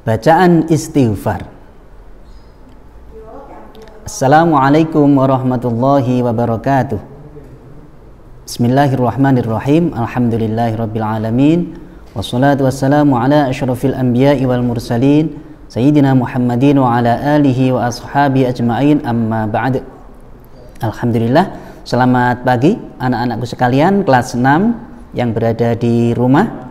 bacaan istighfar. Assalamualaikum warahmatullahi wabarakatuh. Bismillahirrahmanirrahim. Alhamdulillahirabbil alamin. Wassalatu wassalamu ala asyrafil anbiya'i wal mursalin sayyidina Muhammadin wa ala alihi wa ashabi ajma'in, amma ba'd. Alhamdulillah, selamat pagi anak-anakku sekalian kelas 6 yang berada di rumah.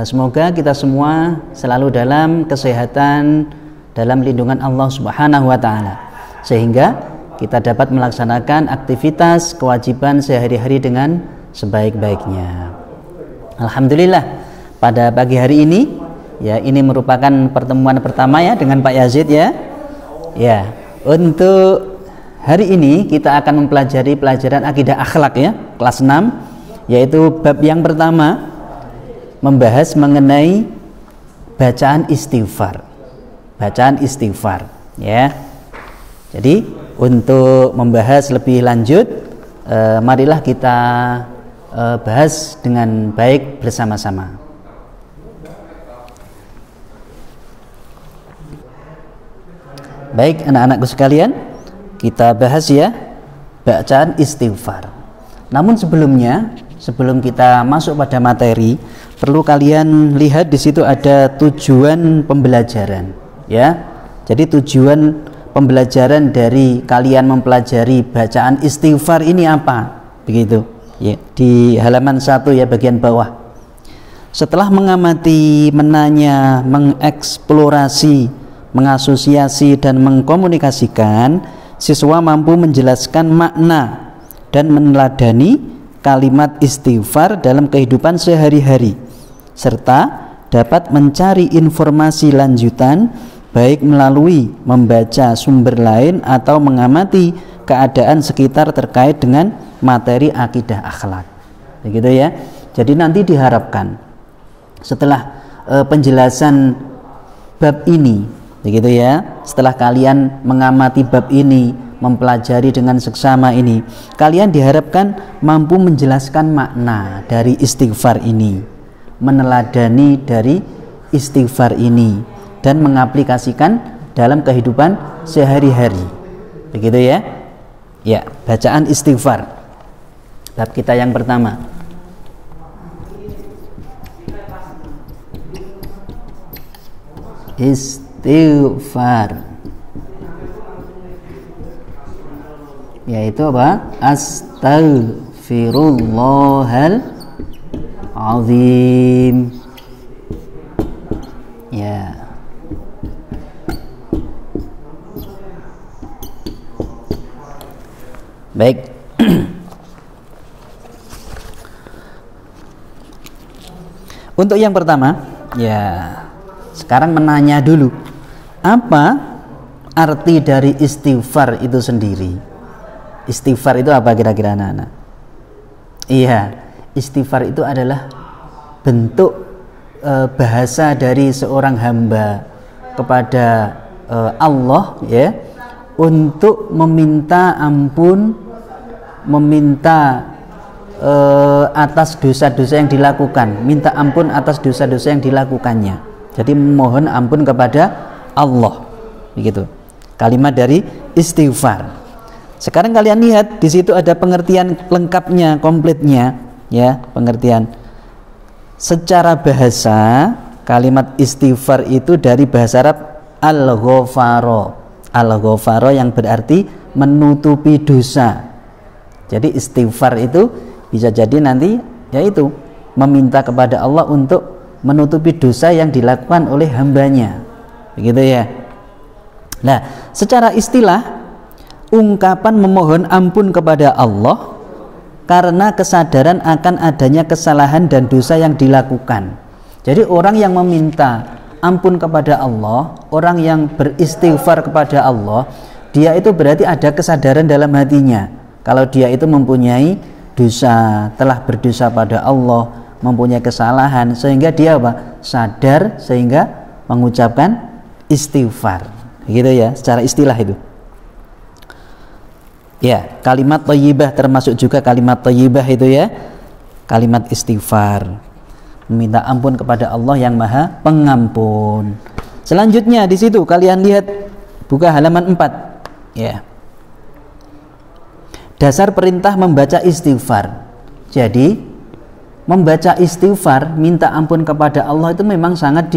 Semoga kita semua selalu dalam kesehatan, dalam lindungan Allah Subhanahu wa taala, sehingga kita dapat melaksanakan aktivitas kewajiban sehari-hari dengan sebaik-baiknya. Alhamdulillah, pada pagi hari ini ya, ini merupakan pertemuan pertama ya dengan Pak Yazid ya. Ya, untuk hari ini kita akan mempelajari pelajaran akidah akhlak ya, kelas 6, yaitu bab yang pertama membahas mengenai bacaan istighfar. Bacaan istighfar ya. Jadi untuk membahas lebih lanjut, marilah kita bahas dengan baik bersama-sama. Baik anak-anakku sekalian, kita bahas ya bacaan istighfar. Namun sebelum kita masuk pada materi, perlu kalian lihat di situ ada tujuan pembelajaran ya. Jadi tujuan pembelajaran dari kalian mempelajari bacaan istighfar ini apa? Begitu ya, di halaman 1 ya, bagian bawah. Setelah mengamati, menanya, mengeksplorasi, mengasosiasi dan mengkomunikasikan, siswa mampu menjelaskan makna dan meneladani kalimat istighfar dalam kehidupan sehari-hari, serta dapat mencari informasi lanjutan baik melalui membaca sumber lain atau mengamati keadaan sekitar terkait dengan materi akidah akhlak. Begitu ya. Jadi nanti diharapkan setelah penjelasan bab ini, begitu ya, setelah kalian mengamati bab ini, mempelajari dengan seksama ini, kalian diharapkan mampu menjelaskan makna dari istighfar ini, meneladani dari istighfar ini, dan mengaplikasikan dalam kehidupan sehari-hari. Begitu ya. Ya, bacaan istighfar. Bab kita yang pertama. Istighfar, yaitu apa? Astaghfirullahal azim. Ya. Baik. Untuk yang pertama, ya, sekarang menanya dulu, apa arti dari istighfar itu sendiri? Istighfar itu apa kira-kira anak-anak? Iya, istighfar itu adalah bentuk bahasa dari seorang hamba kepada Allah ya, untuk meminta ampun, meminta atas dosa-dosa yang dilakukan, minta ampun atas dosa-dosa yang dilakukannya. Jadi memohon ampun kepada Allah. Begitu. Kalimat dari istighfar. Sekarang kalian lihat di situ ada pengertian lengkapnya, komplitnya ya, pengertian. Secara bahasa, kalimat istighfar itu dari bahasa Arab al-ghafaro. Al-ghafaro yang berarti menutupi dosa. Jadi istighfar itu bisa jadi nanti yaitu meminta kepada Allah untuk menutupi dosa yang dilakukan oleh hambanya. Begitu ya. Nah, secara istilah, ungkapan memohon ampun kepada Allah karena kesadaran akan adanya kesalahan dan dosa yang dilakukan. Jadi orang yang meminta ampun kepada Allah, orang yang beristighfar kepada Allah, dia itu berarti ada kesadaran dalam hatinya kalau dia itu mempunyai dosa, telah berdosa pada Allah, mempunyai kesalahan, sehingga dia apa? Sadar, sehingga mengucapkan istighfar. Gitu ya, secara istilah itu. Ya, kalimat thayyibah termasuk juga kalimat thayyibah itu ya. Kalimat istighfar, meminta ampun kepada Allah yang Maha Pengampun. Selanjutnya di situ kalian lihat, buka halaman 4 ya. Dasar perintah membaca istighfar. Jadi membaca istighfar, minta ampun kepada Allah itu memang sangat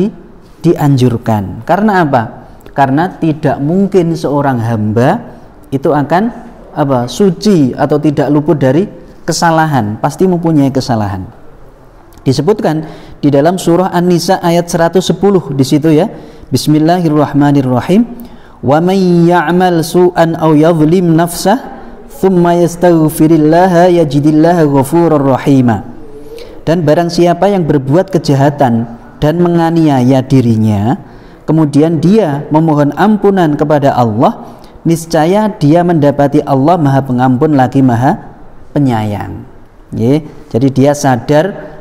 dianjurkan. Karena apa? Karena tidak mungkin seorang hamba itu akan suci atau tidak luput dari kesalahan, pasti mempunyai kesalahan. Disebutkan di dalam surah An-Nisa ayat 110 di situ ya. Bismillahirrahmanirrahim. Wa may ya'mal su'an aw yadhlim nafsah thumma yastaghfirillaha yajidillaha ghafurur rahima. Dan barang siapa yang berbuat kejahatan dan menganiaya dirinya, kemudian dia memohon ampunan kepada Allah, niscaya dia mendapati Allah Maha Pengampun lagi Maha Penyayang. Jadi dia sadar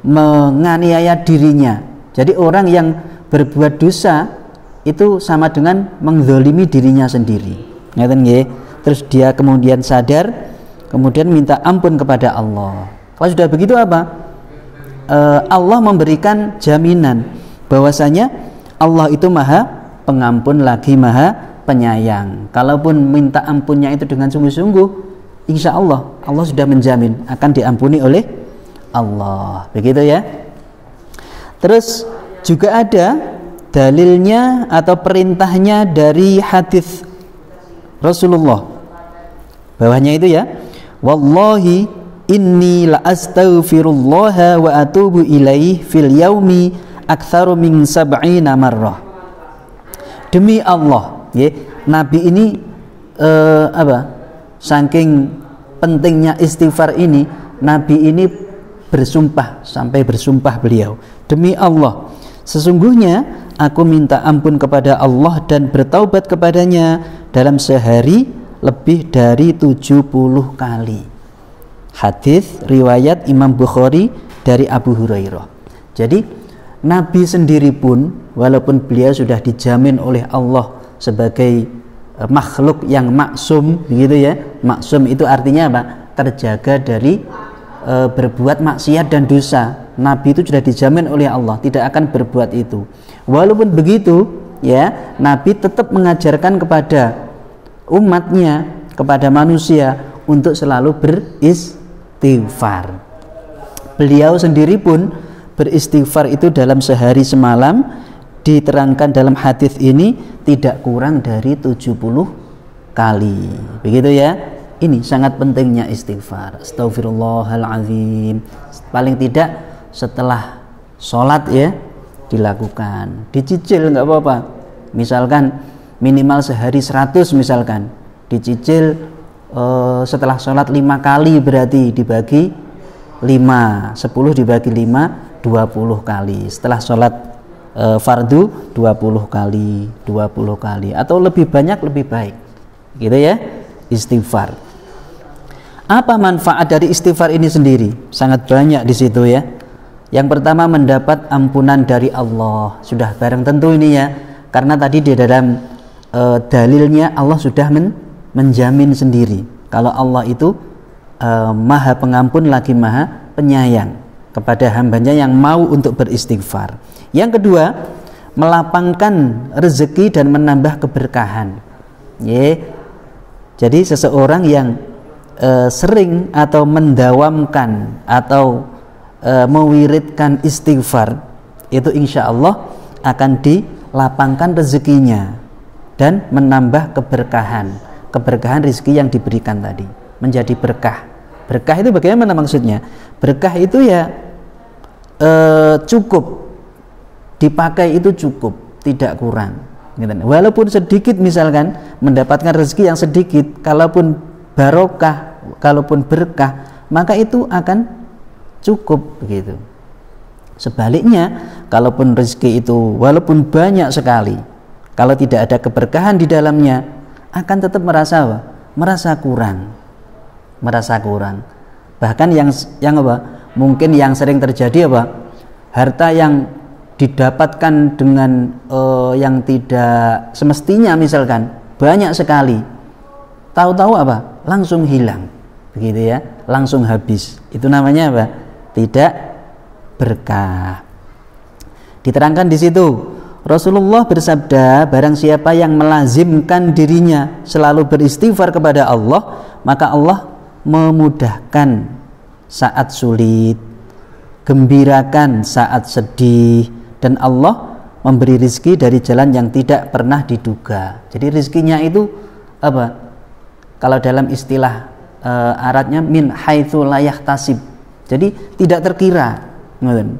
menganiaya dirinya. Jadi orang yang berbuat dosa itu sama dengan menzalimi dirinya sendiri. Ngeten nggih. Terus dia kemudian sadar, kemudian minta ampun kepada Allah. Kalau sudah begitu apa? Allah memberikan jaminan bahwasanya Allah itu Maha Pengampun lagi Maha Penyayang. Kalaupun minta ampunnya itu dengan sungguh-sungguh, insya Allah Allah sudah menjamin akan diampuni oleh Allah. Begitu ya. Terus juga ada dalilnya atau perintahnya dari hadis Rasulullah. Bawahnya itu ya. Wallahi inni la astaghfirullah wa atubu ilaih fil yaumi aktsaru min 70 marrah. Demi Allah, ya, Nabi ini saking pentingnya istighfar ini, Nabi ini bersumpah, sampai bersumpah beliau, demi Allah, sesungguhnya aku minta ampun kepada Allah dan bertaubat kepadanya dalam sehari lebih dari 70 kali. Hadis riwayat Imam Bukhari dari Abu Hurairah. Jadi Nabi sendiri pun, walaupun beliau sudah dijamin oleh Allah sebagai makhluk yang maksum, begitu ya. Maksum itu artinya apa? Terjaga dari berbuat maksiat dan dosa. Nabi itu sudah dijamin oleh Allah tidak akan berbuat itu. Walaupun begitu, ya, Nabi tetap mengajarkan kepada umatnya, kepada manusia untuk selalu beristighfar. Beliau sendiri pun beristighfar itu dalam sehari semalam, diterangkan dalam hadis ini tidak kurang dari 70 kali. Begitu ya. Ini sangat pentingnya istighfar. Astaghfirullahaladzim. Paling tidak setelah sholat ya dilakukan. Dicicil nggak apa-apa. Misalkan minimal sehari 100 misalkan. Dicicil setelah sholat 5 kali, berarti dibagi 5. 10 dibagi 5, 20 kali. Setelah sholat fardu 20 kali, 20 kali. Atau lebih banyak lebih baik. Gitu ya. Istighfar. Apa manfaat dari istighfar ini sendiri? Sangat banyak di situ ya. Yang pertama, mendapat ampunan dari Allah. Sudah barang tentu ini ya. Karena tadi di dalam dalilnya Allah sudah menjamin sendiri kalau Allah itu Maha Pengampun lagi Maha Penyayang kepada hambanya yang mau untuk beristighfar. Yang kedua, melapangkan rezeki dan menambah keberkahan. Jadi seseorang yang sering atau mendawamkan atau mewiridkan istighfar itu insya Allah akan dilapangkan rezekinya dan menambah keberkahan rezeki yang diberikan tadi menjadi berkah. Berkah itu bagaimana maksudnya? Berkah itu ya cukup dipakai, itu cukup, tidak kurang. Walaupun sedikit, misalkan mendapatkan rezeki yang sedikit, kalaupun barokah, kalaupun berkah, maka itu akan cukup begitu. Sebaliknya, kalaupun rezeki itu walaupun banyak sekali, kalau tidak ada keberkahan di dalamnya, akan tetap merasa kurang. Bahkan yang apa? Mungkin yang sering terjadi apa? Harta yang didapatkan dengan yang tidak semestinya, misalkan banyak sekali, tahu-tahu apa? Langsung hilang, begitu ya, langsung habis. Itu namanya apa? Tidak berkah. Diterangkan di situ, Rasulullah bersabda, barang siapa yang melazimkan dirinya selalu beristighfar kepada Allah, maka Allah memudahkan saat sulit, gembirakan saat sedih, dan Allah memberi rizki dari jalan yang tidak pernah diduga. Jadi rizkinya itu apa? Kalau dalam istilah Arabnya min haitsu la yahtasib. Jadi tidak terkira,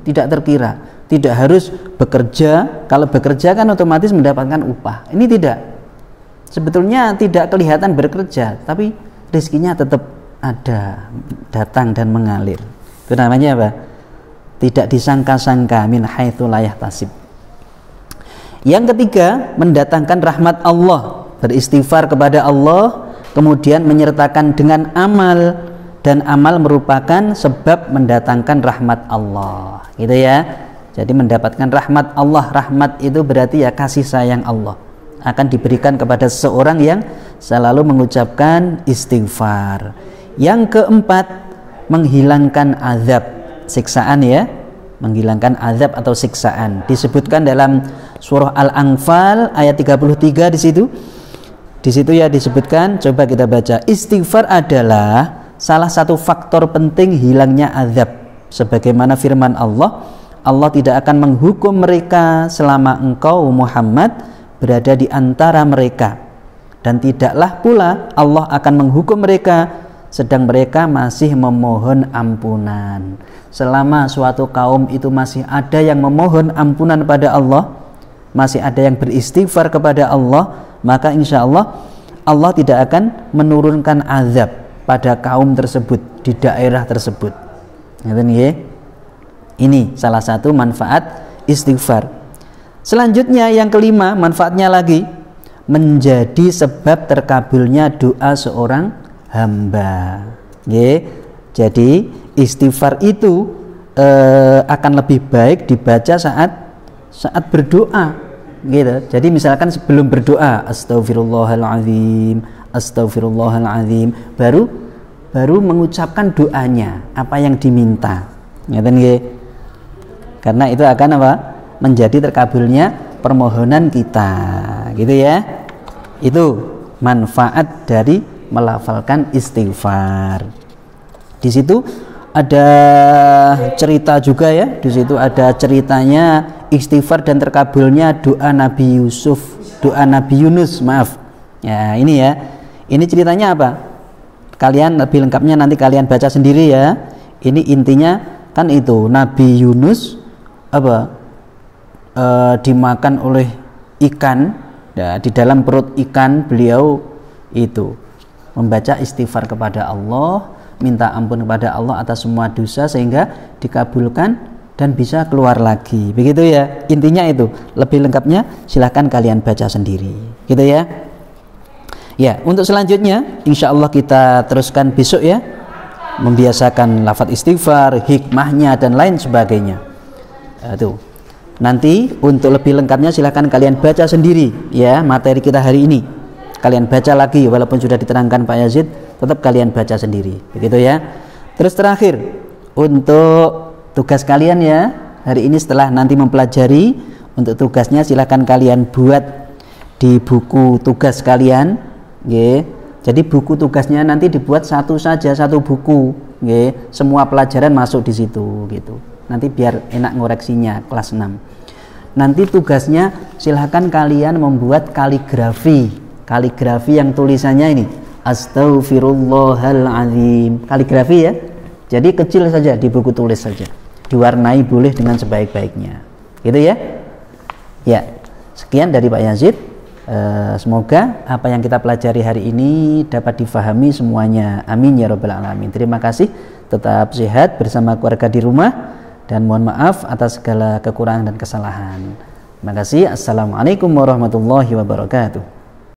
tidak terkira. Tidak harus bekerja. Kalau bekerja kan otomatis mendapatkan upah. Ini tidak. Sebetulnya tidak kelihatan bekerja, tapi rizkinya tetap ada, datang dan mengalir. Itu namanya apa? Tidak disangka-sangka, min haitsu la yahtasib. Yang ketiga, mendatangkan rahmat Allah, beristighfar kepada Allah, kemudian menyertakan dengan amal, dan amal merupakan sebab mendatangkan rahmat Allah. Gitu ya. Jadi mendapatkan rahmat Allah. Rahmat itu berarti ya kasih sayang Allah akan diberikan kepada seseorang yang selalu mengucapkan istighfar. Yang keempat, menghilangkan azab, siksaan ya, menghilangkan azab atau siksaan. Disebutkan dalam surah Al-Anfal ayat 33 di situ. Di situ ya disebutkan, coba kita baca. Istighfar adalah salah satu faktor penting hilangnya azab. Sebagaimana firman Allah, Allah tidak akan menghukum mereka selama engkau Muhammad berada di antara mereka, dan tidaklah pula Allah akan menghukum mereka sedang mereka masih memohon ampunan. Selama suatu kaum itu masih ada yang memohon ampunan pada Allah, masih ada yang beristighfar kepada Allah, maka insya Allah Allah tidak akan menurunkan azab pada kaum tersebut di daerah tersebut. Ini salah satu manfaat istighfar. Selanjutnya yang kelima, manfaatnya lagi menjadi sebab terkabulnya doa seorang hamba. Jadi istighfar itu akan lebih baik dibaca saat berdoa. Gitu. Jadi misalkan sebelum berdoa, Astaghfirullahaladzim, Astaghfirullahaladzim, baru mengucapkan doanya, apa yang diminta. Karena itu akan apa? Menjadi terkabulnya permohonan kita, gitu ya. Itu manfaat dari melafalkan istighfar. Di situ ada cerita juga ya. Di situ ada ceritanya istighfar dan terkabulnya doa Nabi Yunus, maaf. Ya, ini ya. Ini ceritanya apa? Kalian lebih lengkapnya nanti kalian baca sendiri ya. Ini intinya kan itu Nabi Yunus dimakan oleh ikan ya, di dalam perut ikan beliau itu membaca istighfar kepada Allah, minta ampun kepada Allah atas semua dosa sehingga dikabulkan dan bisa keluar lagi. Begitu ya, intinya itu. Lebih lengkapnya silahkan kalian baca sendiri, gitu ya. Ya, untuk selanjutnya insya Allah kita teruskan besok ya, membiasakan lafaz istighfar, hikmahnya dan lain sebagainya. Tuh. Nanti untuk lebih lengkapnya silahkan kalian baca sendiri ya materi kita hari ini. Kalian baca lagi walaupun sudah diterangkan Pak Yazid, tetap kalian baca sendiri, begitu ya. Terus terakhir untuk tugas kalian ya hari ini, setelah nanti mempelajari, untuk tugasnya silahkan kalian buat di buku tugas kalian. Jadi buku tugasnya nanti dibuat satu saja, satu buku. Semua pelajaran masuk di situ gitu. Nanti biar enak ngoreksinya kelas 6. Nanti tugasnya silahkan kalian membuat kaligrafi yang tulisannya ini Astaghfirullahaladzim, kaligrafi ya. Jadi kecil saja di buku tulis saja, diwarnai boleh dengan sebaik-baiknya, gitu ya. Ya, sekian dari Pak Yazid. Semoga apa yang kita pelajari hari ini dapat difahami semuanya. Amin ya rabbal alamin. Terima kasih. Tetap sehat bersama keluarga di rumah. Dan mohon maaf atas segala kekurangan dan kesalahan. Terima kasih. Assalamualaikum warahmatullahi wabarakatuh.